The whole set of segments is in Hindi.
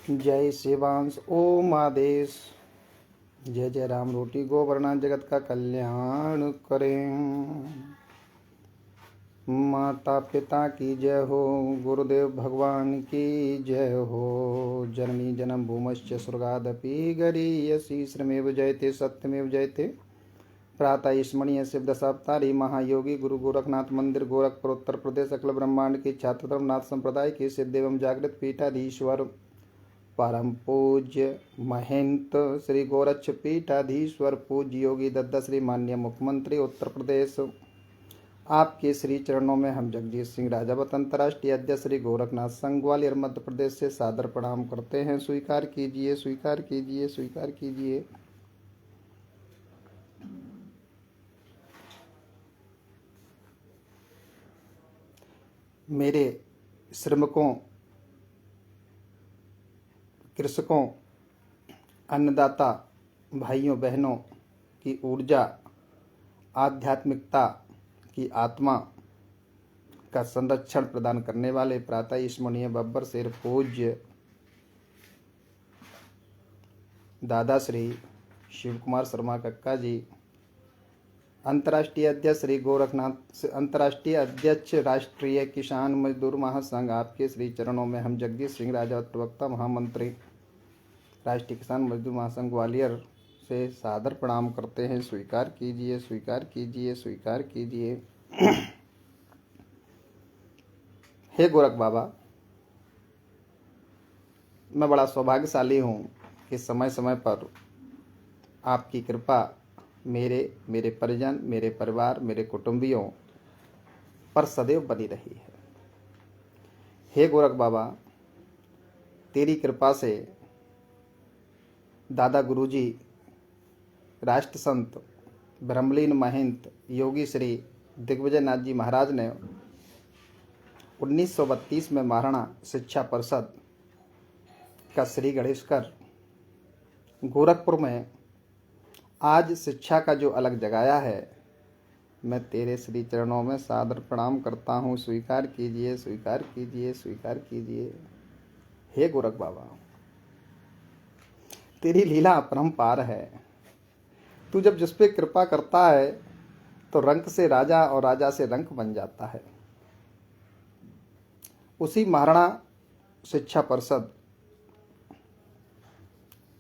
जय शिवांश ओम आदेश। जय जय राम रोटी गोवर्णा जगत का कल्याण करें। माता पिता की जय हो, गुरुदेव भगवान की जय हो। जननी जन्म भूमश्च स्वर्गादपि गरीयसी श्रमेव जयते सत्यमेव जयते। प्रातः स्मरणीय शिव दशावतारी महायोगी गुरु गोरखनाथ मंदिर गोरखपुर उत्तर प्रदेश अखिल ब्रह्मांड की छात्र धर्मनाथ संप्रदाय के सिद्ध एवं जागृत पीठाधीश्वर परम पूज्य महंत श्री गोरक्ष पीठाधीश्वर पूज्य योगी दत्ता श्री माननीय मुख्यमंत्री उत्तर प्रदेश, आपके श्री चरणों में हम जगजीत सिंह राजावत अंतर्राष्ट्रीय अध्यक्ष श्री गोरखनाथ संघ ग्वालियर मध्य प्रदेश से सादर प्रणाम करते हैं। स्वीकार कीजिए, स्वीकार कीजिए, स्वीकार कीजिए। मेरे श्रमिकों, कृषकों, अन्नदाता भाइयों बहनों की ऊर्जा, आध्यात्मिकता की आत्मा का संरक्षण प्रदान करने वाले प्रातः स्मरणीय बब्बर शेर पूज्य दादा श्री शिव कुमार शर्मा कक्का जी, अंतर्राष्ट्रीय अध्यक्ष श्री गोरखनाथ, अंतर्राष्ट्रीय अध्यक्ष राष्ट्रीय किसान मजदूर महासंघ, आपके श्री चरणों में हम जगजीत सिंह राजावत प्रवक्ता महामंत्री राष्ट्रीय किसान मजदूर महासंघ ग्वालियर से सादर प्रणाम करते हैं। स्वीकार कीजिए, स्वीकार कीजिए, स्वीकार कीजिए। हे गोरख बाबा, मैं बड़ा सौभाग्यशाली हूँ कि समय समय पर आपकी कृपा मेरे परिजन, मेरे परिवार, मेरे कुटुंबियों पर सदैव बनी रही है। हे गोरख बाबा, तेरी कृपा से दादा गुरुजी राष्ट्र संत ब्रह्मलीन महंत योगी श्री दिग्विजय नाथ जी महाराज ने 1932 में महाराणा शिक्षा परिषद का श्री गणेशकर गोरखपुर में आज शिक्षा का जो अलग जगाया है, मैं तेरे श्री चरणों में सादर प्रणाम करता हूँ। स्वीकार कीजिए, स्वीकार कीजिए, स्वीकार कीजिए। हे गोरख बाबा, तेरी लीला अपरंपार है। तू जब जिस पे कृपा करता है तो रंक से राजा और राजा से रंक बन जाता है। उसी महाराणा शिक्षा परिषद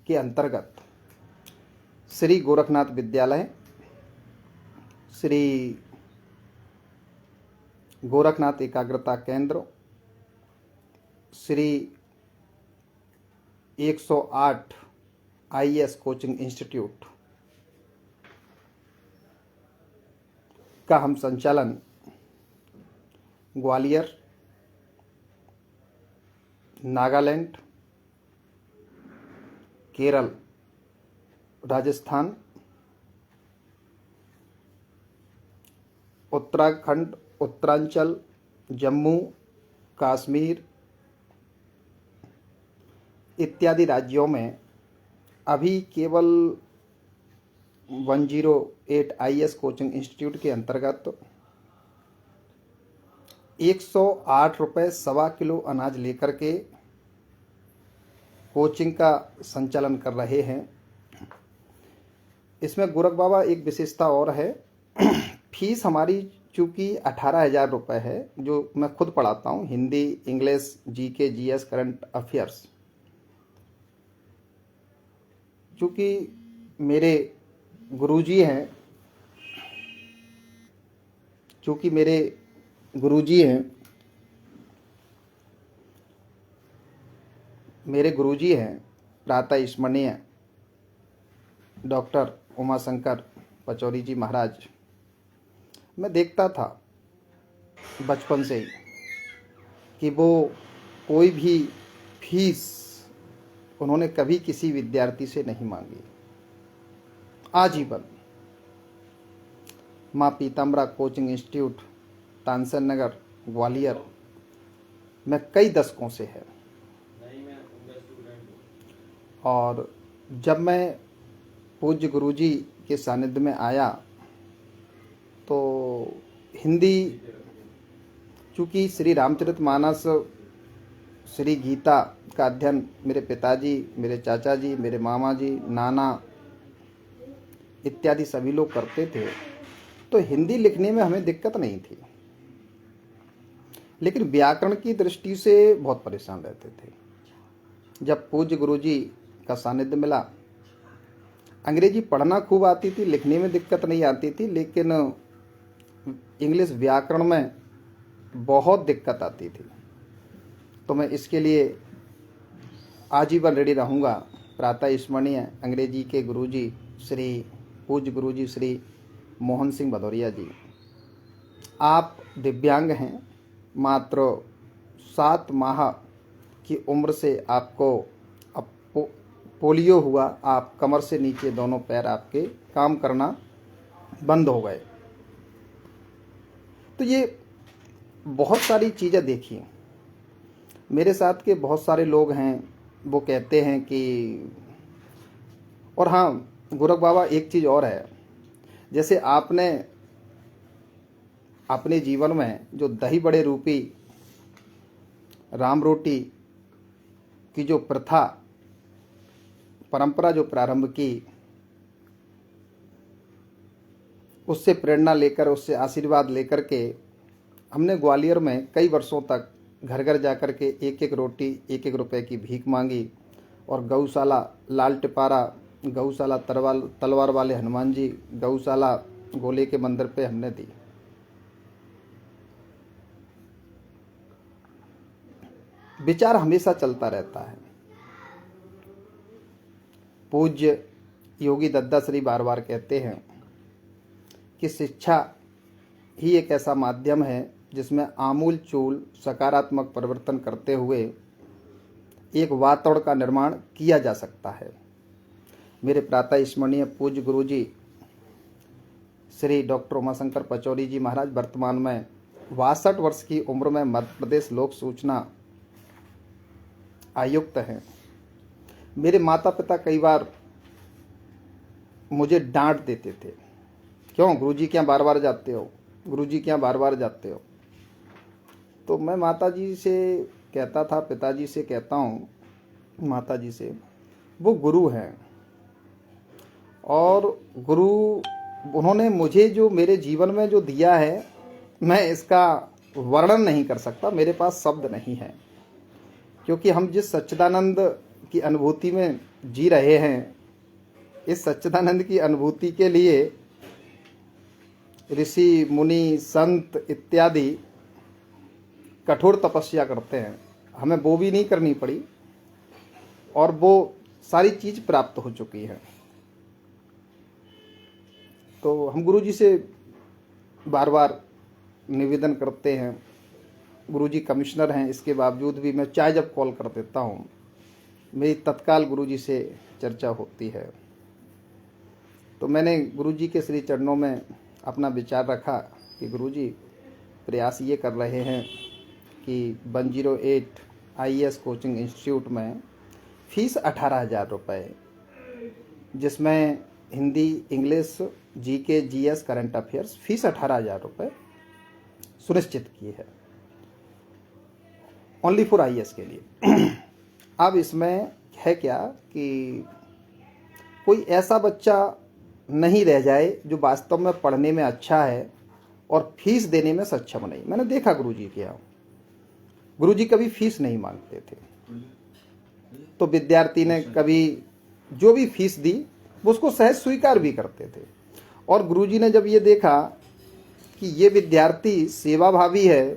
के अंतर्गत श्री गोरखनाथ विद्यालय, श्री गोरखनाथ एकाग्रता केंद्र, श्री 108 IAS कोचिंग इंस्टीट्यूट का हम संचालन ग्वालियर, नागालैंड, केरल, राजस्थान, उत्तराखंड, उत्तरांचल, जम्मू कश्मीर इत्यादि राज्यों में अभी केवल 108 IAS कोचिंग इंस्टीट्यूट के अंतर्गत 108 रुपये सवा किलो अनाज लेकर के कोचिंग का संचालन कर रहे हैं। इसमें गोरख बाबा एक विशेषता और है। फीस हमारी चूँकि 18,000 रुपये है, जो मैं खुद पढ़ाता हूँ, Hindi, English, GK, GS, current affairs. चूँकि मेरे गुरुजी हैं, मेरे गुरुजी हैं प्रातः स्मरणीय डॉक्टर उमाशंकर पचौरी जी महाराज। मैं देखता था बचपन से ही कि वो कोई भी फीस उन्होंने कभी किसी विद्यार्थी से नहीं मांगी। आजीवन माँ पीताम्बरा कोचिंग इंस्टीट्यूट, तानसेन नगर, ग्वालियर में कई दशकों से है। और जब मैं पूज्य गुरुजी के सानिध्य में आया तो हिंदी, चूँकि श्री रामचरितमानस श्री गीता का अध्ययन मेरे पिताजी, मेरे चाचा जी, मेरे मामा जी, नाना इत्यादि सभी लोग करते थे, तो हिंदी लिखने में हमें दिक्कत नहीं थी, लेकिन व्याकरण की दृष्टि से बहुत परेशान रहते थे। जब पूज्य गुरुजी का सानिध्य मिला, अंग्रेजी पढ़ना खूब आती थी, लिखने में दिक्कत नहीं आती थी, लेकिन इंग्लिश व्याकरण में बहुत दिक्कत आती थी। तो मैं इसके लिए आजीवन रेडी रहूँगा। प्रातः स्मरणीय अंग्रेजी के गुरुजी श्री पूज्य गुरुजी श्री मोहन सिंह भदौरिया जी, आप दिव्यांग हैं, मात्र 7 माह की उम्र से आपको अब पोलियो हुआ, आप कमर से नीचे दोनों पैर आपके काम करना बंद हो गए। तो ये बहुत सारी चीज़ें देखी। मेरे साथ के बहुत सारे लोग हैं, वो कहते हैं कि, और हाँ गोरख बाबा एक चीज़ और है, जैसे आपने अपने जीवन में जो दही बड़े रूपी राम रोटी की जो प्रथा परंपरा जो प्रारंभ की, उससे प्रेरणा लेकर, उससे आशीर्वाद लेकर के हमने ग्वालियर में कई वर्षों तक घर घर जाकर के 1-1 रोटी 1-1 रुपए की भीख मांगी, और गौशाला लाल टिपारा, गौशाला तलवार वाले हनुमान जी, गौशाला गोले के मंदिर पे हमने दी। विचार हमेशा चलता रहता है। पूज्य योगी दद्दा श्री बार बार कहते हैं कि शिक्षा ही एक ऐसा माध्यम है जिसमें आमूल चूल सकारात्मक परिवर्तन करते हुए एक वातावरण का निर्माण किया जा सकता है। मेरे प्रातः स्मरणीय पूज्य गुरुजी श्री डॉक्टर उमाशंकर पचौरी जी महाराज वर्तमान में 62 वर्ष की उम्र में मध्य प्रदेश लोक सूचना आयुक्त हैं। मेरे माता पिता कई बार मुझे डांट देते थे, क्यों गुरुजी क्या बार बार जाते हो, गुरुजी क्या बार बार जाते हो। तो मैं माता जी से कहता था, पिताजी से कहता हूँ, माता जी से, वो गुरु हैं, और गुरु उन्होंने मुझे जो मेरे जीवन में जो दिया है, मैं इसका वर्णन नहीं कर सकता, मेरे पास शब्द नहीं है। क्योंकि हम जिस सच्चिदानंद की अनुभूति में जी रहे हैं, इस सच्चिदानंद की अनुभूति के लिए ऋषि मुनि संत इत्यादि कठोर तपस्या करते हैं, हमें वो भी नहीं करनी पड़ी, और वो सारी चीज़ प्राप्त हो चुकी है। तो हम गुरुजी से बार बार निवेदन करते हैं। गुरुजी कमिश्नर हैं, इसके बावजूद भी मैं चाहे जब कॉल कर देता हूँ, मेरी तत्काल गुरुजी से चर्चा होती है। तो मैंने गुरुजी के श्री चरणों में अपना विचार रखा कि गुरुजी प्रयास ये कर रहे हैं कि 108 IAS कोचिंग इंस्टीट्यूट में फीस 18,000 रुपये, जिसमें Hindi, English, GK, GS, current affairs, fees 18,000 रुपये सुनिश्चित की है, ओनली फॉर IAS के लिए। अब इसमें है क्या कि कोई ऐसा बच्चा नहीं रह जाए जो वास्तव में पढ़ने में अच्छा है और फीस देने में सक्षम नहीं। मैंने देखा गुरुजी के यहाँ, गुरुजी कभी फीस नहीं मांगते थे, तो विद्यार्थी ने कभी जो भी फीस दी वो उसको सहज स्वीकार भी करते थे। और गुरुजी ने जब ये देखा कि ये विद्यार्थी सेवाभावी है,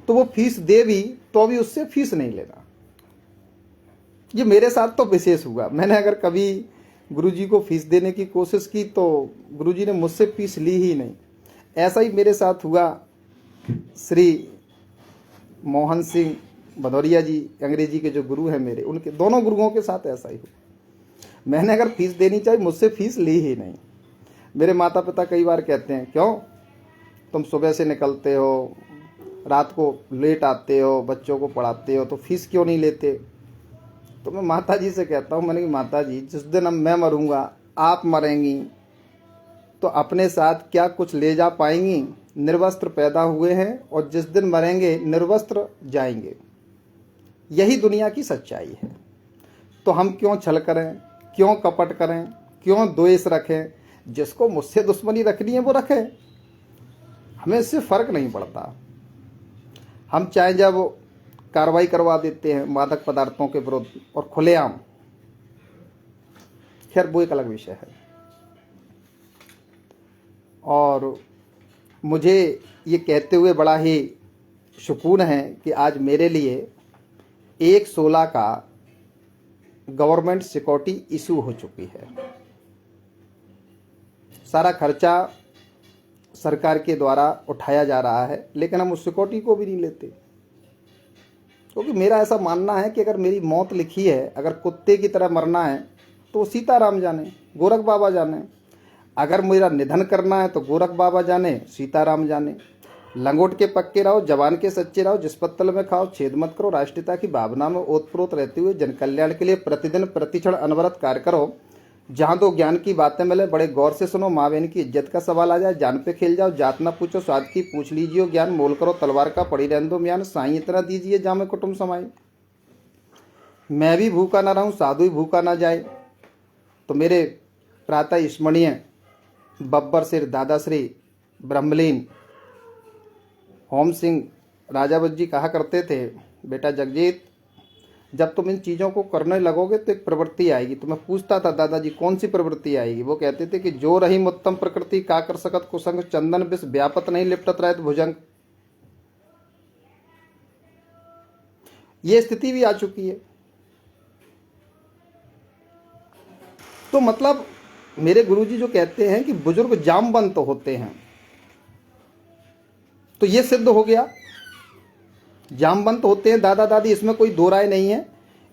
तो वो फीस दे भी तो भी उससे फीस नहीं लेना। ये मेरे साथ तो विशेष हुआ। मैंने अगर कभी गुरुजी को फीस देने की कोशिश की तो गुरुजी ने मुझसे फीस ली ही नहीं। ऐसा ही मेरे साथ हुआ श्री मोहन सिंह भदौरिया जी, अंग्रेजी के जो गुरु हैं मेरे, उनके दोनों गुरुओं के साथ ऐसा ही हुआ। मैंने अगर फीस देनी चाहिए, मुझसे फीस ली ही नहीं। मेरे माता पिता कई बार कहते हैं, क्यों तुम सुबह से निकलते हो, रात को लेट आते हो, बच्चों को पढ़ाते हो, तो फीस क्यों नहीं लेते। तो मैं माता जी से कहता हूँ, मैंने कि माता जी, जिस दिन मैं मरूंगा, आप मरेंगी, तो अपने साथ क्या कुछ ले जा पाएंगी। निर्वस्त्र पैदा हुए हैं और जिस दिन मरेंगे निर्वस्त्र जाएंगे। यही दुनिया की सच्चाई है। तो हम क्यों छल करें, क्यों कपट करें, क्यों द्वेष रखें? जिसको मुझसे दुश्मनी रखनी है वो रखे, हमें इससे फर्क नहीं पड़ता। हम चाहे जब कार्रवाई करवा देते हैं मादक पदार्थों के विरुद्ध और खुलेआम, खैर वो एक अलग विषय है। और मुझे ये कहते हुए बड़ा ही सुकून है कि आज मेरे लिए 1/16 का गवर्नमेंट सिक्योरिटी इशू हो चुकी है। सारा खर्चा सरकार के द्वारा उठाया जा रहा है, लेकिन हम उस सिक्योरिटी को भी नहीं लेते, क्योंकि मेरा ऐसा मानना है कि अगर मेरी मौत लिखी है, अगर कुत्ते की तरह मरना है तो सीताराम जाने, गोरख बाबा जाने। अगर मेरा निधन करना है तो गोरख बाबा जाने, सीताराम जाने। लंगोट के पक्के रहो, जवान के सच्चे रहो, जिस पत्तल में खाओ छेद मत करो। राष्ट्रीयता की भावना में ओतप्रोत रहते हुए जन कल्याण के लिए प्रतिदिन प्रतिक्षण अनवरत कार्य करो। जहाँ दो ज्ञान की बातें मिले बड़े गौर से सुनो। माँ बहन की इज्जत का सवाल आ जाए जान पे खेल जाओ। जात ना पूछो स्वाद की पूछ लीजिए ज्ञान। मोल करो तलवार का पड़ी रहने दो म्यान। साईं इतना दीजिए जहाँ में कुटुंब समाये। मैं भी भूखा ना रहूं, साधु ही भूखा ना जाए। तो मेरे प्रातः स्मरणीय बब्बर सिर दादा श्री ब्रह्मलीन होम सिंह राजावत जी कहा करते थे, बेटा जगजीत, जब तुम इन चीज़ों को करने लगोगे तो एक प्रवृत्ति आएगी। तो मैं पूछता था दादाजी कौन सी प्रवृत्ति आएगी? वो कहते थे कि जो रही उत्तम प्रकृति का कर सकत कुसंग चंदन विष व्यापत नहीं लिपटत रहत भुजंग। ये स्थिति भी आ चुकी है। तो मतलब मेरे गुरुजी जो कहते हैं कि बुजुर्ग जामबंद तो होते हैं, तो ये सिद्ध हो गया, जामबंद होते हैं दादा दादी, इसमें कोई दो राय नहीं है।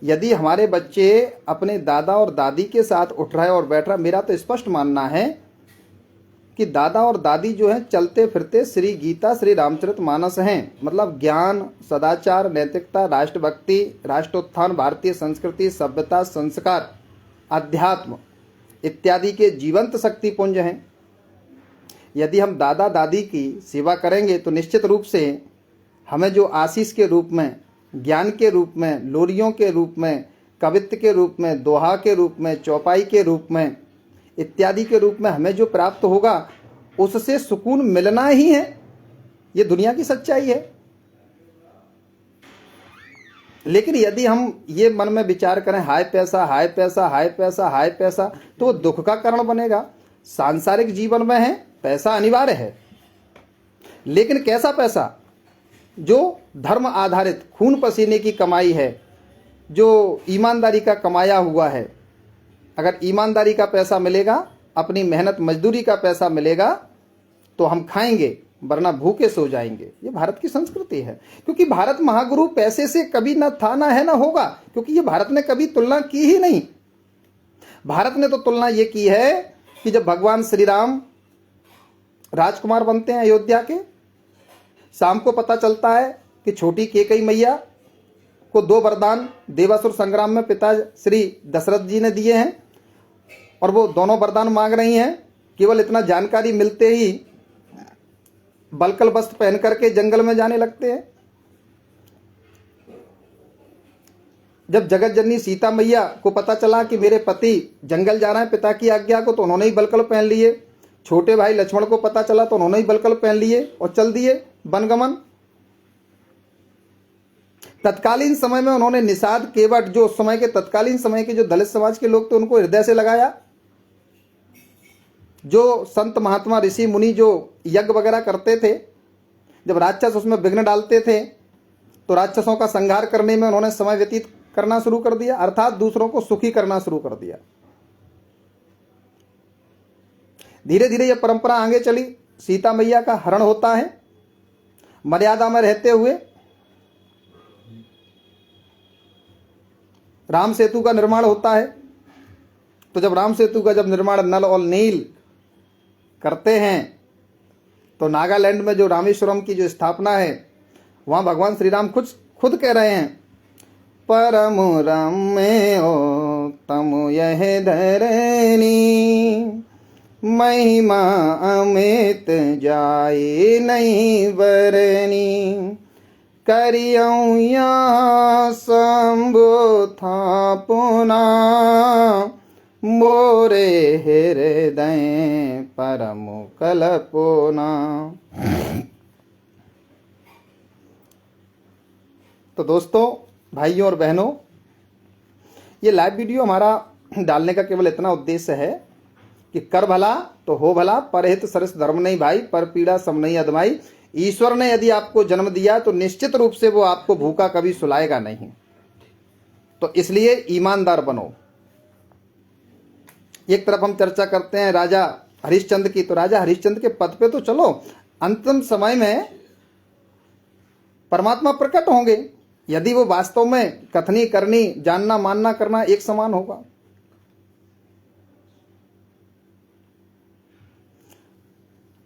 यदि हमारे बच्चे अपने दादा और दादी के साथ उठ रहा है और बैठ रहा, मेरा तो स्पष्ट मानना है कि दादा और दादी जो है चलते फिरते श्री गीता श्री रामचरितमानस हैं। मतलब ज्ञान, सदाचार, नैतिकता, राष्ट्रभक्ति, राष्ट्रोत्थान, भारतीय संस्कृति, सभ्यता, संस्कार, अध्यात्म इत्यादि के जीवंत शक्तिपुंज हैं। यदि हम दादा दादी की सेवा करेंगे तो निश्चित रूप से हमें जो आशीष के रूप में, ज्ञान के रूप में, लोरियों के रूप में, कवित्व के रूप में, दोहा के रूप में, चौपाई के रूप में इत्यादि के रूप में हमें जो प्राप्त होगा उससे सुकून मिलना ही है। ये दुनिया की सच्चाई है। लेकिन यदि हम ये मन में विचार करें हाय पैसा हाय पैसा हाय पैसा हाय पैसा, तो दुख का कारण बनेगा। सांसारिक जीवन में है पैसा अनिवार्य है, लेकिन कैसा पैसा? जो धर्म आधारित खून पसीने की कमाई है, जो ईमानदारी का कमाया हुआ है। अगर ईमानदारी का पैसा मिलेगा, अपनी मेहनत मजदूरी का पैसा मिलेगा तो हम खाएंगे, वरना भूखे सो जाएंगे। ये भारत की संस्कृति है। क्योंकि भारत महागुरु पैसे से कभी ना था, ना है, ना होगा, क्योंकि ये भारत ने कभी तुलना की ही नहीं। भारत ने तो तुलना ये की है कि जब भगवान श्री राम राजकुमार बनते हैं अयोध्या के, शाम को पता चलता है कि छोटी केकई मैया को 2 वरदान देवासुर संग्राम में पिता श्री दशरथ जी ने दिए हैं, और वो दोनों वरदान मांग रही हैं। केवल इतना जानकारी मिलते ही बलकल वस्त्र पहन करके जंगल में जाने लगते हैं। जब जगत जननी सीता मैया को पता चला कि मेरे पति जंगल जा रहे हैं पिता की आज्ञा को, तो उन्होंने ही बलकल पहन लिए। छोटे भाई लक्ष्मण को पता चला तो उन्होंने ही बलकल पहन लिए और चल दिए वनगमन। तत्कालीन समय में उन्होंने निषाद केवट, जो उस समय के तत्कालीन समय के जो दलित समाज के लोग थे, उनको हृदय से लगाया। जो संत महात्मा ऋषि मुनि जो यज्ञ वगैरह करते थे, जब राक्षस उसमें विघ्न डालते थे तो राक्षसों का संहार करने में उन्होंने समय व्यतीत करना शुरू कर दिया, अर्थात दूसरों को सुखी करना शुरू कर दिया। धीरे धीरे यह परंपरा आगे चली। सीता मैया का हरण होता है, मर्यादा में रहते हुए राम सेतु का निर्माण होता है। तो जब राम सेतु का निर्माण नल और नील करते हैं, तो नागालैंड में जो रामेश्वरम की जो स्थापना है, वहां भगवान श्री राम खुद कह रहे हैं, परम रम्य ओ तम यह धरनी, महिमा अमित जाए नहीं बरनी, करियऊँ यहाँ शंभु था पुना, मोरे हृदय परम कल्पना। तो दोस्तों, भाइयों और बहनों, ये लाइव वीडियो हमारा डालने का केवल इतना उद्देश्य है कि कर भला तो हो भला, परहित सरस धर्म नहीं भाई, पर पीड़ा सम नहीं अदमाई। ईश्वर ने यदि आपको जन्म दिया तो निश्चित रूप से वो आपको भूखा कभी सुलाएगा नहीं। तो इसलिए ईमानदार बनो। एक तरफ हम चर्चा करते हैं राजा हरिश्चंद्र की, तो राजा हरिश्चंद्र के पद पे तो चलो, अंतिम समय में परमात्मा प्रकट होंगे। यदि वो वास्तव में कथनी करनी, जानना मानना करना एक समान होगा।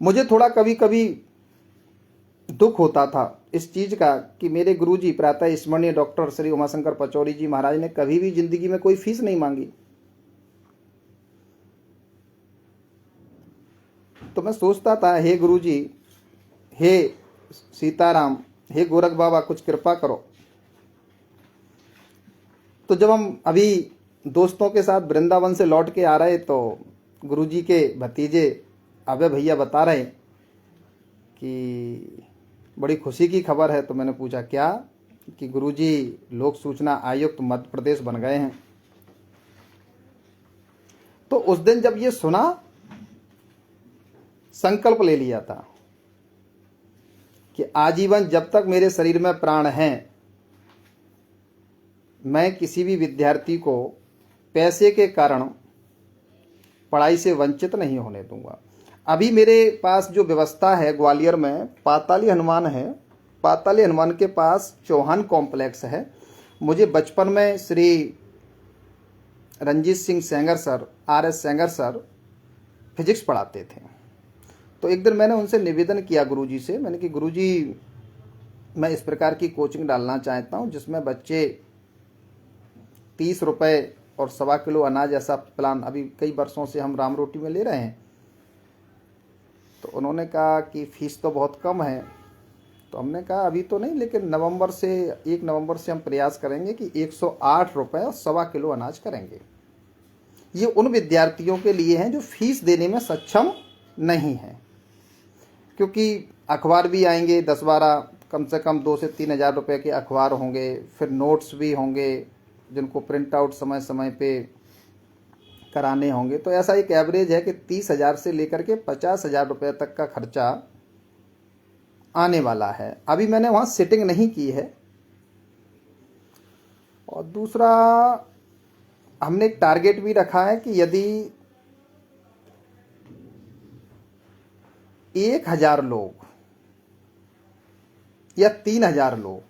मुझे थोड़ा कभी कभी दुख होता था इस चीज का कि मेरे गुरुजी प्रातः स्मरणीय डॉक्टर श्री उमाशंकर पचौरी जी महाराज ने कभी भी जिंदगी में कोई फीस नहीं मांगी। तो मैं सोचता था, हे गुरुजी, हे सीताराम, हे गोरख बाबा, कुछ कृपा करो। तो जब हम अभी दोस्तों के साथ वृंदावन से लौट के आ रहे तो गुरुजी के भतीजे अबे भैया बता रहे कि बड़ी खुशी की खबर है। तो मैंने पूछा क्या? कि गुरुजी लोक सूचना आयुक्त मध्य प्रदेश बन गए हैं। तो उस दिन जब ये सुना, संकल्प ले लिया था कि आजीवन जब तक मेरे शरीर में प्राण हैं, मैं किसी भी विद्यार्थी को पैसे के कारण पढ़ाई से वंचित नहीं होने दूंगा। अभी मेरे पास जो व्यवस्था है ग्वालियर में, पाताली हनुमान है। पाताली हनुमान के पास चौहान कॉम्प्लेक्स है। मुझे बचपन में Shri Ranjit Singh Sengar sir, RS Sengar sir physics पढ़ाते थे। तो एक दिन मैंने उनसे निवेदन किया गुरुजी से, मैंने कि गुरुजी, मैं इस प्रकार की कोचिंग डालना चाहता हूं जिसमें बच्चे 30 रुपये और 1.25 किलो अनाज, ऐसा प्लान अभी कई वर्षों से हम राम रोटी में ले रहे हैं। तो उन्होंने कहा कि फीस तो बहुत कम है। तो हमने कहा अभी तो नहीं, लेकिन 1 नवंबर से हम प्रयास करेंगे कि 108 रुपये और 1.25 किलो अनाज करेंगे। ये उन विद्यार्थियों के लिए हैं जो फीस देने में सक्षम नहीं हैं, क्योंकि अखबार भी आएंगे 10-12, कम से कम 2 से 3 हज़ार रुपये के अखबार होंगे, फिर नोट्स भी होंगे जिनको प्रिंट आउट समय समय पे कराने होंगे। तो ऐसा एक एवरेज है कि 30,000 से लेकर के 50,000 रुपये तक का खर्चा आने वाला है। अभी मैंने वहाँ सिटिंग नहीं की है। और दूसरा, हमने एक टारगेट भी रखा है कि यदि 1,000 लोग या 3,000 लोग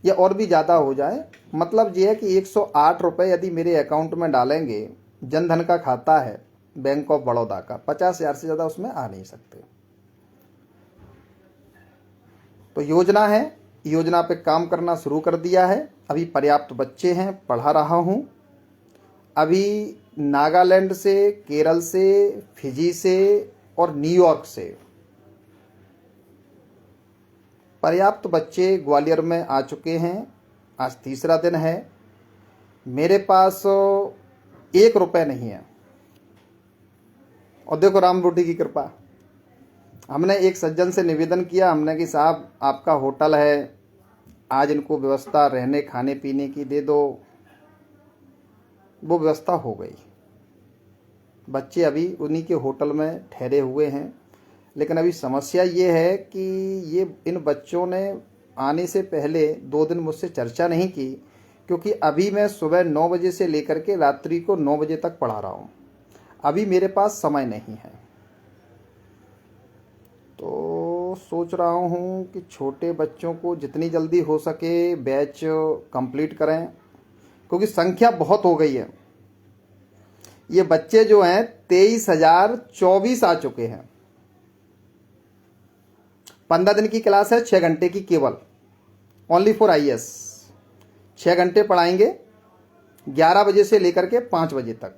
या और भी ज़्यादा हो जाए, मतलब ये है कि 108 रुपये यदि मेरे अकाउंट में डालेंगे, जनधन का खाता है बैंक ऑफ बड़ौदा का, 50,000 से ज़्यादा उसमें आ नहीं सकते। तो योजना है, योजना पे काम करना शुरू कर दिया है। अभी पर्याप्त बच्चे हैं, पढ़ा रहा हूँ। अभी नागालैंड से, केरल से, फिजी से और न्यूयॉर्क से पर्याप्त बच्चे ग्वालियर में आ चुके हैं। आज तीसरा दिन है। मेरे पास 1 रुपये नहीं है। और देखो राम रोटी की कृपा, हमने एक सज्जन से निवेदन किया, हमने कि साहब आपका होटल है, आज इनको व्यवस्था रहने खाने पीने की दे दो। वो व्यवस्था हो गई। बच्चे अभी उन्हीं के होटल में ठहरे हुए हैं। लेकिन अभी समस्या ये है कि ये इन बच्चों ने आने से पहले 2 दिन मुझसे चर्चा नहीं की, क्योंकि अभी मैं सुबह 9 बजे से लेकर के रात्रि को 9 बजे तक पढ़ा रहा हूँ। अभी मेरे पास समय नहीं है। तो सोच रहा हूँ कि छोटे बच्चों को जितनी जल्दी हो सके बैच कंप्लीट करें, क्योंकि संख्या बहुत हो गई है। ये बच्चे जो हैं 23,024 आ चुके हैं। 15 दिन की क्लास है, 6 घंटे की केवल, ओनली फॉर IAS। 6 घंटे पढ़ाएंगे 11 बजे से लेकर के 5 बजे तक।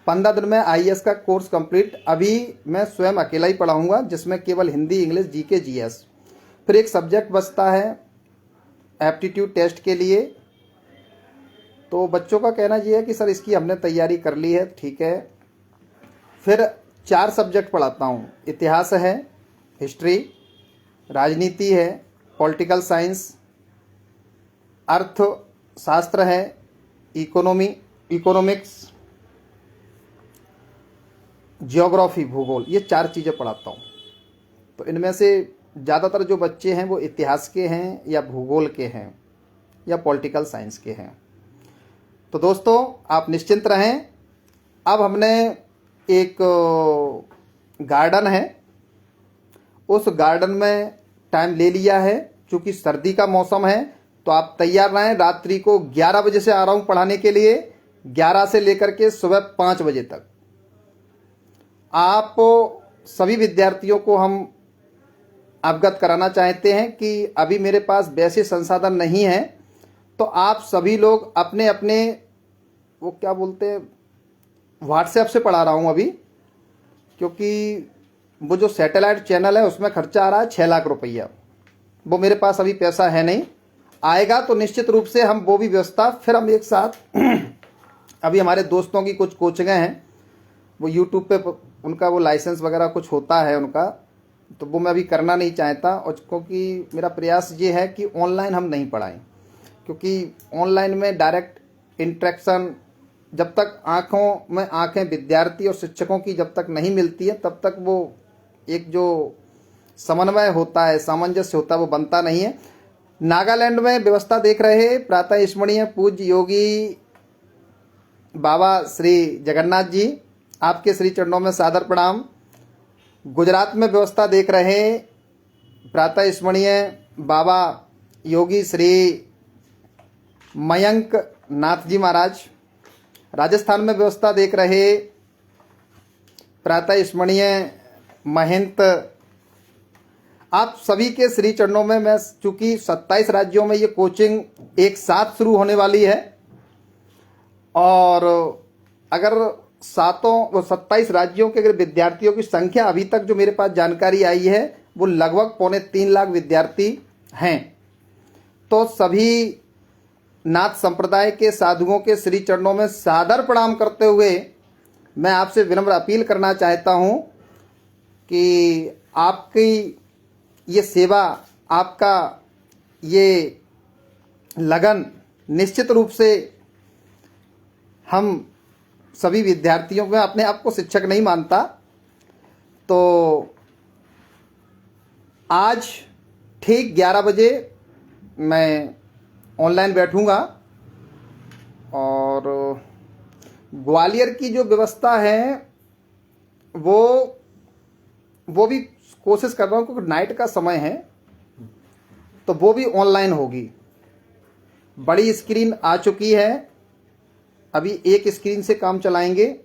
15 दिन में IAS का कोर्स कंप्लीट। अभी मैं स्वयं अकेला ही पढ़ाऊंगा, जिसमें केवल हिंदी, इंग्लिश, GK, GS फिर एक सब्जेक्ट बचता है एप्टीट्यूड टेस्ट के लिए। तो बच्चों का कहना ये है कि सर इसकी हमने तैयारी कर ली है, ठीक है। फिर 4 सब्जेक्ट पढ़ाता हूँ, इतिहास है, हिस्ट्री, राजनीति है, पॉलिटिकल साइंस, अर्थशास्त्र है, इकोनॉमिक्स, जियोग्राफी, भूगोल, ये 4 चीज़ें पढ़ाता हूँ। तो इनमें से ज़्यादातर जो बच्चे हैं वो इतिहास के हैं या भूगोल के हैं या पॉलिटिकल साइंस के हैं। तो दोस्तों आप निश्चिंत रहें। अब हमने एक गार्डन है, उस गार्डन में टाइम ले लिया है। चूँकि सर्दी का मौसम है तो आप तैयार रहें। रात्रि को 11 बजे से आ रहा हूँ पढ़ाने के लिए, 11 से लेकर के सुबह 5 बजे तक। आप सभी विद्यार्थियों को हम अवगत कराना चाहते हैं कि अभी मेरे पास वैसे संसाधन नहीं है, तो आप सभी लोग अपने अपने वो क्या बोलते हैं व्हाट्सएप से पढ़ा रहा हूँ अभी, क्योंकि वो जो सैटेलाइट चैनल है उसमें खर्चा आ रहा है 6 लाख रुपया। वो मेरे पास अभी पैसा है नहीं, आएगा तो निश्चित रूप से हम वो भी व्यवस्था फिर हम एक साथ अभी हमारे दोस्तों की कुछ कोचिंगें हैं, वो यूट्यूब पे उनका वो लाइसेंस वगैरह कुछ होता है उनका, तो वो मैं अभी करना नहीं चाहता। और क्योंकि मेरा प्रयास ये है कि ऑनलाइन हम नहीं पढ़ाएं, क्योंकि ऑनलाइन में डायरेक्ट इंटरेक्शन, जब तक आँखों में आँखें विद्यार्थी और शिक्षकों की जब तक नहीं मिलती है तब तक वो एक जो समन्वय होता है, सामंजस्य होता है, वो बनता नहीं है। नागालैंड में व्यवस्था देख रहे प्रातः स्मरणीय पूज्य योगी बाबा श्री जगन्नाथ जी, आपके श्री चरणों में सादर प्रणाम। गुजरात में व्यवस्था देख रहे प्रातः स्मरणीय बाबा योगी श्री मयंक नाथ जी महाराज। राजस्थान में व्यवस्था देख रहे प्रातः स्मरणीय महंत। आप सभी के श्री चरणों में मैं, चूंकि 27 राज्यों में ये कोचिंग एक साथ शुरू होने वाली है, और अगर 27 राज्यों के अगर विद्यार्थियों की संख्या अभी तक जो मेरे पास जानकारी आई है वो लगभग 2.25 लाख विद्यार्थी हैं। तो सभी नाथ संप्रदाय के साधुओं के श्री चरणों में सादर प्रणाम करते हुए मैं आपसे विनम्र अपील करना चाहता हूं कि आपकी ये सेवा, आपका ये लगन निश्चित रूप से हम सभी विद्यार्थियों में, अपने आप को शिक्षक नहीं मानता, तो आज ठीक 11 बजे मैं ऑनलाइन बैठूंगा। और ग्वालियर की जो व्यवस्था है वो भी कोशिश कर रहा हूँ, क्योंकि नाइट का समय है तो वो भी ऑनलाइन होगी। बड़ी स्क्रीन आ चुकी है, अभी एक स्क्रीन से काम चलाएंगे।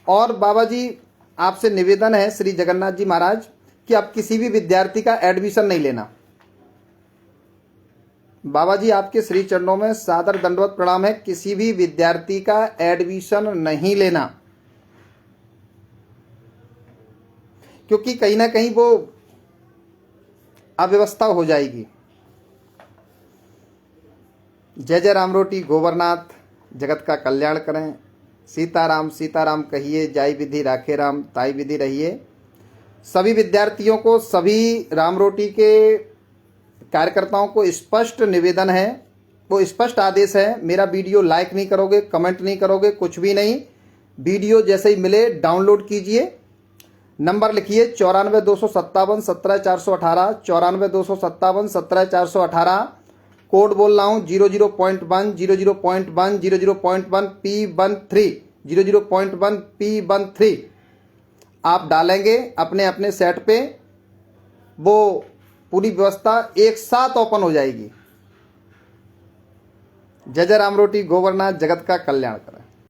और बाबा जी आपसे निवेदन है श्री जगन्नाथ जी महाराज कि आप किसी भी विद्यार्थी का एडमिशन नहीं लेना। बाबा जी आपके श्री चरणों में सादर दंडवत प्रणाम है, किसी भी विद्यार्थी का एडमिशन नहीं लेना, क्योंकि कहीं ना कहीं वो अव्यवस्था हो जाएगी। जय जय राम रोटी गोवरनाथ, जगत का कल्याण करें। सीताराम सीताराम कहिए, जाई विधि राखे राम, ताई विधि रहिए। सभी विद्यार्थियों को, सभी राम रोटी के कार्यकर्ताओं को स्पष्ट निवेदन है, वो स्पष्ट आदेश है, मेरा वीडियो लाइक नहीं करोगे, कमेंट नहीं करोगे, कुछ भी नहीं। वीडियो जैसे ही मिले डाउनलोड कीजिए। नंबर लिखिए 94 257 17 418, 94 257 17 418। कोड बोल रहा हूँ 00.1 00.1 00.1 P13 00.1 P13। आप डालेंगे अपने अपने सेट पे, वो पूरी व्यवस्था एक साथ ओपन हो जाएगी। जय जय राम रोटी गोवरनाथ, जगत का कल्याण करें।